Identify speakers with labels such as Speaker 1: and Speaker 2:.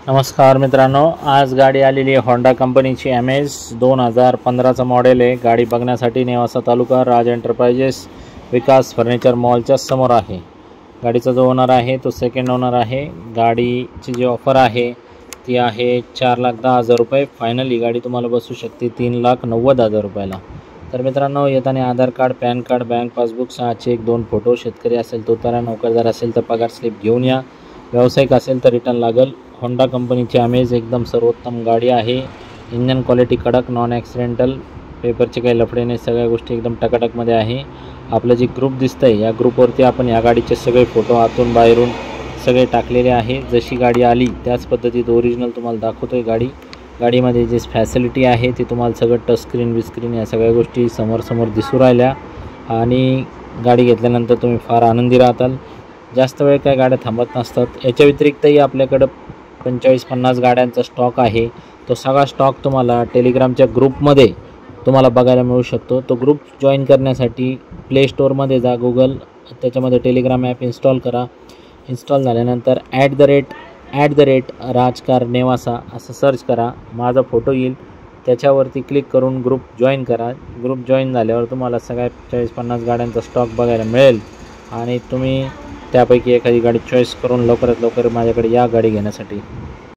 Speaker 1: नमस्कार मित्रांनो, आज गाडी आलेली आहे होंडा कंपनीची अमेज 2015चा मॉडेल आहे। गाडी बघण्यासाठी नेवासा तालुका राज एंटरप्राइजेस विकास फर्निचर मॉलच्या समोर आहे। गाडीचा जो ओनर आहे तो सेकंड ओनर आहे। गाडीची जी ऑफर आहे ती आहे 4,10,000 रुपये। फायनली गाडी तुम्हाला बसू शकते 3,90,000 रुपयाला। तर मित्रांनो, येताना Aadhaar card, PAN card, bank passbook, 6 cheque, 2 photo, शेतकरी असेल तो तरा, नोकरदार असेल तर पगार स्लिप घेऊन या, व्यावसायिक असेल तर रिटर्न लागल। होंडा कंपनीची अमेज एकदम सर्वोत्तम गाडी आहे। इंजन क्वालिटी कडक, नॉन ॲक्सिडेंटल, पेपरचे काही लफडे नाही, सगळ्या गोष्टी एकदम टकाटकमध्ये आहे। आपलं जे ग्रुप दिसतंय या ग्रुपवरती आपण या गाडीचे सगळे फोटो आतून बाहेरून सगळे टाकलेले आहे। जशी गाडी आली त्याच पद्धतीत ओरिजिनल तुम्हाला दाखवतोय। गाडीमध्ये जे फॅसिलिटी आहे ती तुम्हाला सगळं टच स्क्रीन विस्क्रीन या सगळ्या गोष्टी समोर दिसू राहिल्या आणि गाडी घेतल्यानंतर तुम्ही फार आनंदी राहताल। जास्त वेळ काय गाड्या थांबत नसतात। याच्या व्यतिरिक्तही आपल्याकडं 45-50 गाड्यांचा स्टॉक आहे। तो सगळा स्टॉक तुम्हाला टेलिग्रामच्या ग्रुपमध्ये तुम्हाला बघायला मिळू शकतो। तो ग्रुप जॉईन करण्यासाठी प्ले स्टोअरमध्ये जा, गूगल त्याच्यामध्ये टेलिग्राम ॲप इन्स्टॉल करा। इन्स्टॉल झाल्यानंतर @@ राजकार नेवासा असं सर्च करा, माझा फोटो येईल, त्याच्यावरती क्लिक करून ग्रुप जॉईन करा। ग्रुप जॉईन झाल्यावर तुम्हाला सगळ्या 40-50 गाड्यांचा स्टॉक बघायला मिळेल आणि तुम्ही त्यापैकी एखादी गाडी चॉईस करून लवकरात लवकर माझ्याकडे या गाडी घेण्यासाठी।